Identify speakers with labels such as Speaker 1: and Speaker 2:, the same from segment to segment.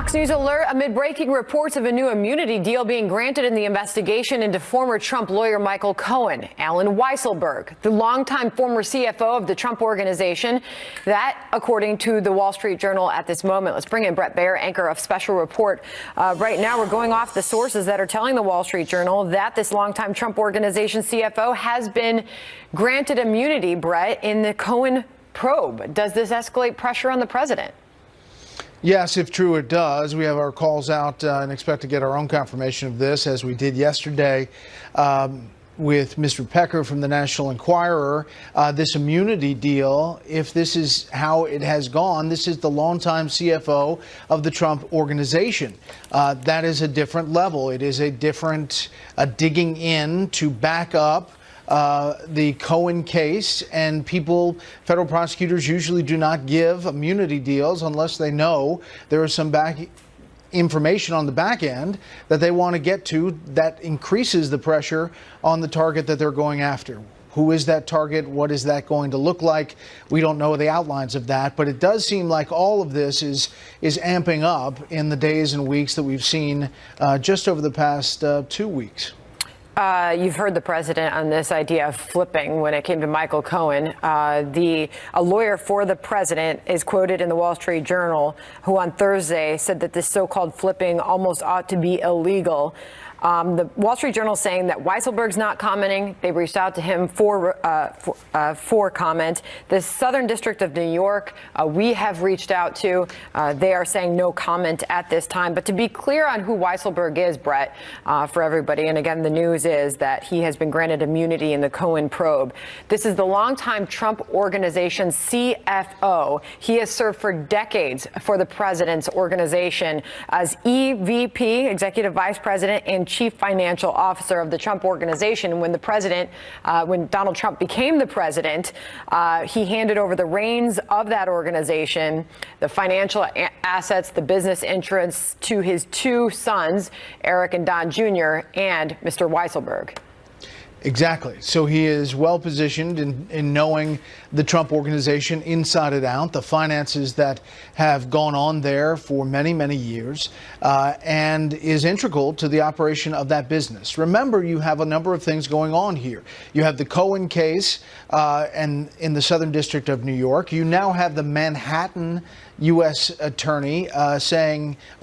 Speaker 1: Fox News alert amid breaking reports of a new immunity deal being granted in the investigation into former Trump lawyer Michael Cohen. Alan Weisselberg, the longtime former CFO of the Trump Organization. That, according to the Wall Street Journal at this moment. Let's bring in Brett Baer, anchor of Special Report. Right now, we're going off the sources that are telling the Wall Street Journal that this longtime Trump Organization CFO has been granted immunity, Brett, in the Cohen probe. Does this escalate pressure on the president?
Speaker 2: Yes, if true, it does. We have our calls out and expect to get our own confirmation of this, as we did yesterday with Mr. Pecker from the National Enquirer. This immunity deal, if this is how it has gone, this is the longtime CFO of the Trump Organization. That is a different level. It is a different digging in to back up the Cohen case, and federal prosecutors usually do not give immunity deals unless they know there is some information on the back end that they want to get to that increases the pressure on the target that they're going after. Who is that target? What is that going to look like? We don't know the outlines of that, but it does seem like all of this is amping up in the days and weeks that we've seen just over the past 2 weeks.
Speaker 1: You've heard the president on this idea of flipping when it came to Michael Cohen. A lawyer for the president is quoted in the Wall Street Journal, who on Thursday said that this so-called flipping almost ought to be illegal. The Wall Street Journal saying that Weisselberg's not commenting. They reached out to him for comment. The Southern District of New York, we have reached out to. They are saying no comment at this time. But to be clear on who Weisselberg is, Brett, for everybody, and again, the news is that he has been granted immunity in the Cohen probe. This is the longtime Trump Organization CFO. He has served for decades for the president's organization as EVP, Executive Vice President, and Chief Financial Officer of the Trump Organization. When Donald Trump became the president, he handed over the reins of that organization, the financial assets, the business interests, to his two sons, Eric and Don Jr., and Mr. Weisselberg.
Speaker 2: Exactly. So he is well positioned in knowing the Trump Organization inside and out, the finances that have gone on there for many, many years, and is integral to the operation of that business. Remember, you have a number of things going on here. You have the Cohen case and in the Southern District of New York. You now have the Manhattan U.S. attorney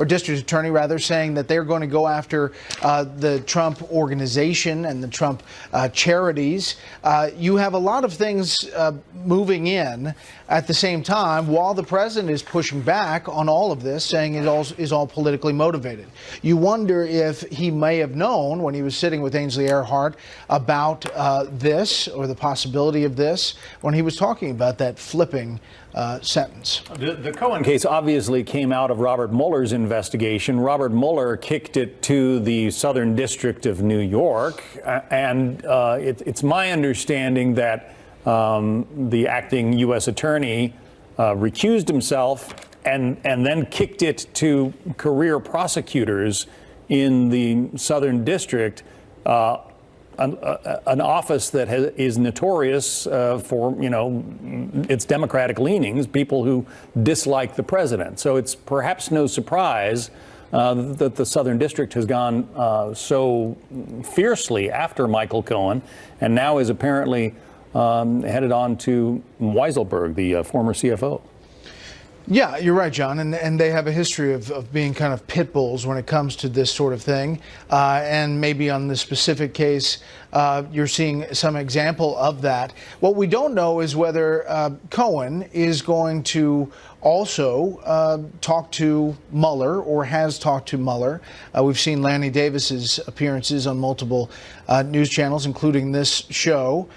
Speaker 2: district attorney rather, saying that they're going to go after the Trump Organization and the Trump charities. You have a lot of things moving in at the same time while the president is pushing back on all of this, saying it all is all politically motivated. You wonder if he may have known when he was sitting with Ainsley Earhardt about this, or the possibility of this, when he was talking about that flipping sentence.
Speaker 3: The Cohen case obviously came out of Robert Mueller's investigation. Robert Mueller kicked it to the Southern District of New York, and it's my understanding that the acting U.S. attorney recused himself and then kicked it to career prosecutors in the Southern District, an office that is notorious for, its Democratic leanings, people who dislike the president. So it's perhaps no surprise that the Southern District has gone so fiercely after Michael Cohen, and now is apparently headed on to Weisselberg, the former CFO.
Speaker 2: Yeah, you're right, John. And they have a history of being kind of pit bulls when it comes to this sort of thing. And maybe on this specific case, you're seeing some example of that. What we don't know is whether Cohen is going to also talk to Mueller, or has talked to Mueller. We've seen Lanny Davis's appearances on multiple news channels, including this show,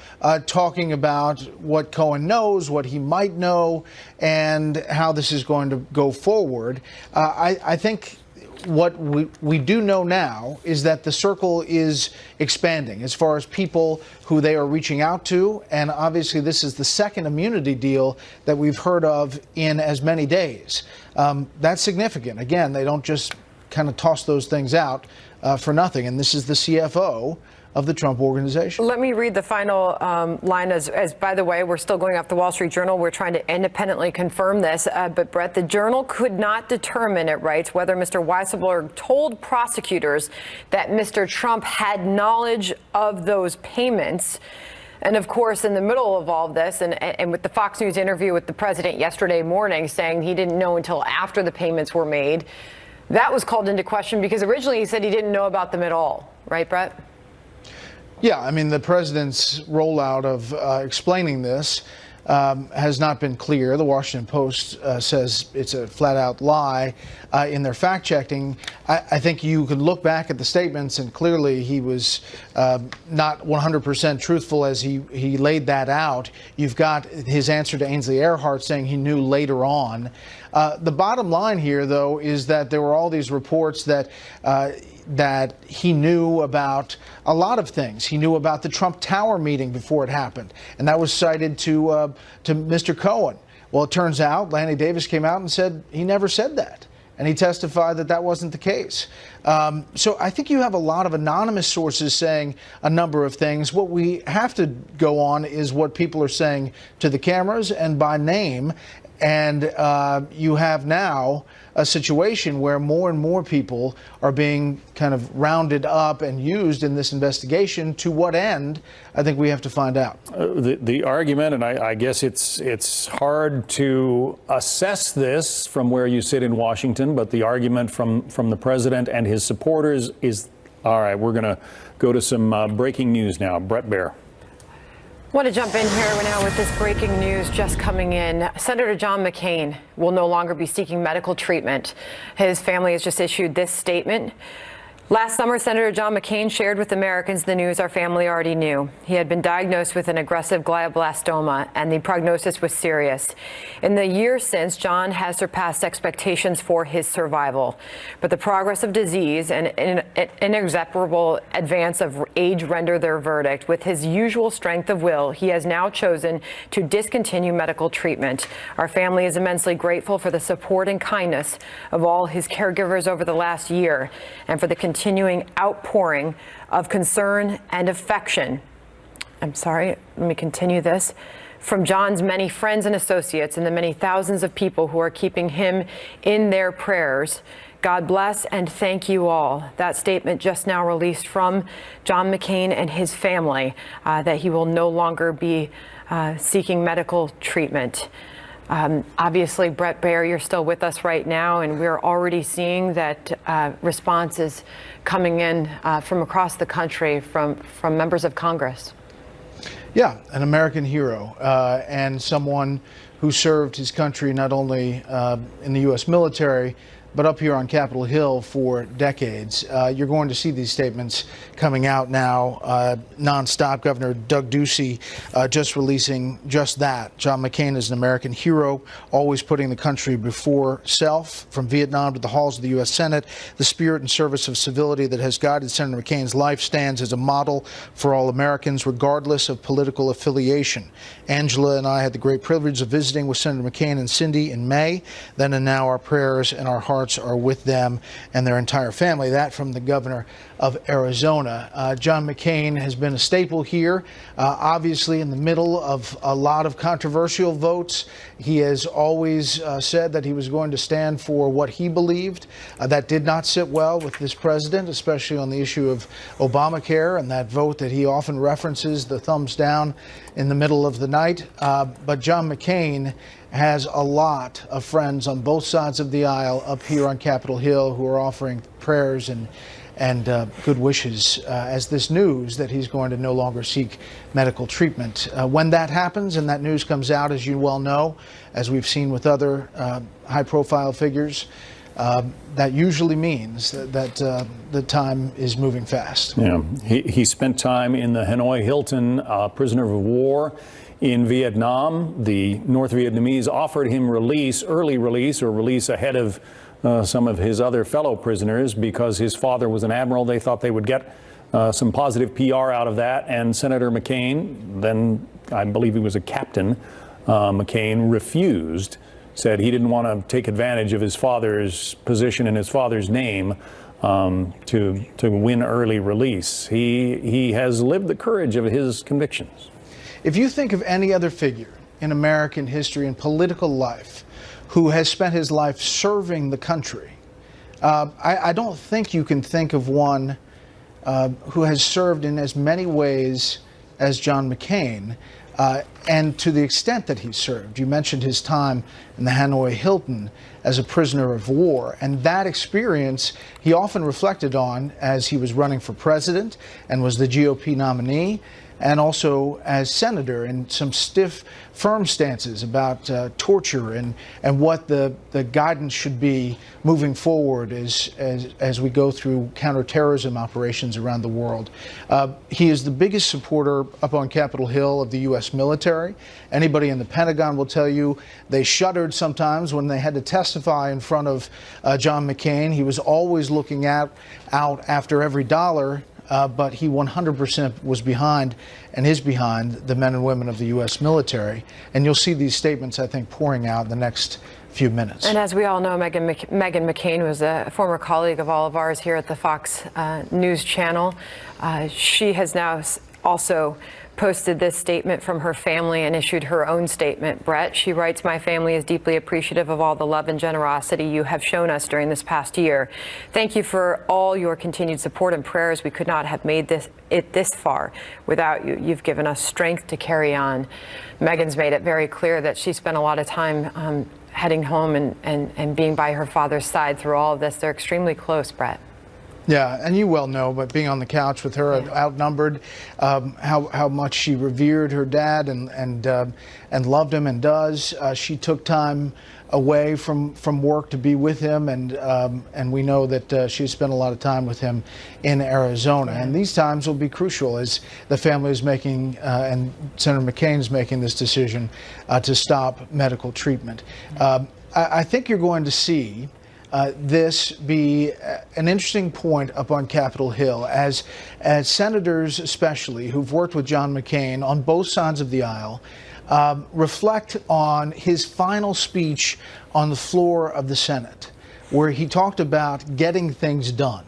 Speaker 2: talking about what Cohen knows, what he might know, and how this is going to go forward. I think what we do know now is that the circle is expanding as far as people who they are reaching out to. And obviously, this is the second immunity deal that we've heard of in as many days. That's significant. Again, they don't just kind of toss those things out for nothing. And this is the CFO of the Trump organization.
Speaker 1: Let me read the final line as, by the way, we're still going off the Wall Street Journal. We're trying to independently confirm this. But, Brett, the Journal could not determine, it writes, whether Mr. Weisselberg told prosecutors that Mr. Trump had knowledge of those payments. And of course, in the middle of all of this, and with the Fox News interview with the president yesterday morning saying he didn't know until after the payments were made, that was called into question because originally he said he didn't know about them at all. Right, Brett?
Speaker 2: Yeah, I mean, the president's rollout of explaining this has not been clear. The Washington Post says it's a flat-out lie in their fact-checking. I think you could look back at the statements, and clearly he was not 100% truthful as he laid that out. You've got his answer to Ainsley Earhardt saying he knew later on. The bottom line here, though, is that there were all these reports that he knew about a lot of things. He knew about the Trump Tower meeting before it happened, and that was cited to Mr. Cohen. Well, it turns out Lanny Davis came out and said he never said that, and he testified that that wasn't the case. So I think you have a lot of anonymous sources saying a number of things. What we have to go on is what people are saying to the cameras and by name. And you have now a situation where more and more people are being kind of rounded up and used in this investigation. To what end? I think we have to find out.
Speaker 3: The argument, and I guess it's hard to assess this from where you sit in Washington, but the argument from the president and his supporters is, all right, we're going to go to some breaking news now. Brett Baer.
Speaker 1: I want to jump in here now with this breaking news just coming in. Senator John McCain will no longer be seeking medical treatment. His family has just issued this statement. Last summer, Senator John McCain shared with Americans the news our family already knew. He had been diagnosed with an aggressive glioblastoma, and the prognosis was serious. In the years since, John has surpassed expectations for his survival. But the progress of disease and inexorable advance of age render their verdict. With his usual strength of will, he has now chosen to discontinue medical treatment. Our family is immensely grateful for the support and kindness of all his caregivers over the last year and for the continuing outpouring of concern and affection. I'm sorry, let me continue this. From John's many friends and associates and the many thousands of people who are keeping him in their prayers. God bless and thank you all. That statement just now released from John McCain and his family that he will no longer be seeking medical treatment. Obviously, Brett Baer, you're still with us right now, and we're already seeing that response is coming in from across the country from members of Congress.
Speaker 2: Yeah, an American hero and someone who served his country not only in the U.S. military, but up here on Capitol Hill for decades. You're going to see these statements coming out now nonstop. Governor Doug Ducey just releasing just that. John McCain is an American hero, always putting the country before self. From Vietnam to the halls of the U.S. Senate, the spirit and service of civility that has guided Senator McCain's life stands as a model for all Americans, regardless of political affiliation. Angela and I had the great privilege of visiting with Senator McCain and Cindy in May. Then and now our prayers and our hearts are with them and their entire family. That from the governor of Arizona. John McCain has been a staple here, obviously in the middle of a lot of controversial votes. He has always said that he was going to stand for what he believed. That did not sit well with this president, especially on the issue of Obamacare and that vote that he often references, the thumbs down in the middle of the night. But John McCain has a lot of friends on both sides of the aisle up here on Capitol Hill who are offering prayers and good wishes as this news that he's going to no longer seek medical treatment. When that happens and that news comes out, as you well know, as we've seen with other high-profile figures, that usually means that the time is moving fast.
Speaker 3: Yeah, he spent time in the Hanoi Hilton prisoner of war in Vietnam. The North Vietnamese offered him early release or release ahead of some of his other fellow prisoners because his father was an admiral. They thought they would get some positive PR out of that. And Senator McCain, then I believe he was a captain, McCain refused, said he didn't want to take advantage of his father's position and his father's name to win early release. He has lived the courage of his convictions.
Speaker 2: If you think of any other figure in American history and political life who has spent his life serving the country, I don't think you can think of one who has served in as many ways as John McCain, and to the extent that he served. You mentioned his time in the Hanoi Hilton as a prisoner of war, and that experience he often reflected on as he was running for president and was the GOP nominee, and also as senator, in some stiff, firm stances about torture and what the guidance should be moving forward as we go through counterterrorism operations around the world. He is the biggest supporter up on Capitol Hill of the U.S. military. Anybody in the Pentagon will tell you they shuddered sometimes when they had to testify in front of John McCain. He was always looking out after every dollar. But he 100% was behind and is behind the men and women of the U.S. military. And you'll see these statements, I think, pouring out in the next few minutes.
Speaker 1: And as we all know, Meghan McCain was a former colleague of all of ours here at the Fox News Channel. She has now also posted this statement from her family and issued her own statement. Brett, she writes, "My family is deeply appreciative of all the love and generosity you have shown us during this past year. Thank you for all your continued support and prayers. We could not have made it this far without you. You've given us strength to carry on." Meghan's made it very clear that she spent a lot of time heading home and being by her father's side through all of this. They're extremely close, Brett.
Speaker 2: Yeah, and you well know, but being on the couch with her, outnumbered, how much she revered her dad and loved him and does. She took time away from work to be with him, and we know that she spent a lot of time with him in Arizona. And these times will be crucial as the family is making, and Senator McCain is making this decision to stop medical treatment. I think you're going to see this be an interesting point up on Capitol Hill as senators, especially who've worked with John McCain on both sides of the aisle, reflect on his final speech on the floor of the Senate, where he talked about getting things done,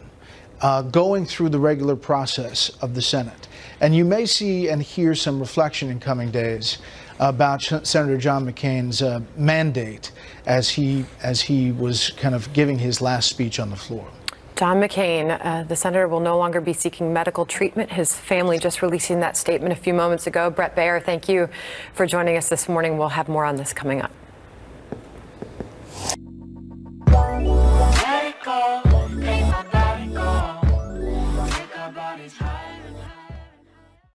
Speaker 2: going through the regular process of the Senate. And you may see and hear some reflection in coming days about Senator John McCain's mandate as he was kind of giving his last speech on the floor.
Speaker 1: John McCain, the senator, will no longer be seeking medical treatment. His family just releasing that statement a few moments ago. Brett Baer, thank you for joining us this morning. We'll have more on this coming up.
Speaker 4: Let it go, make my body go, make our bodies higher and higher.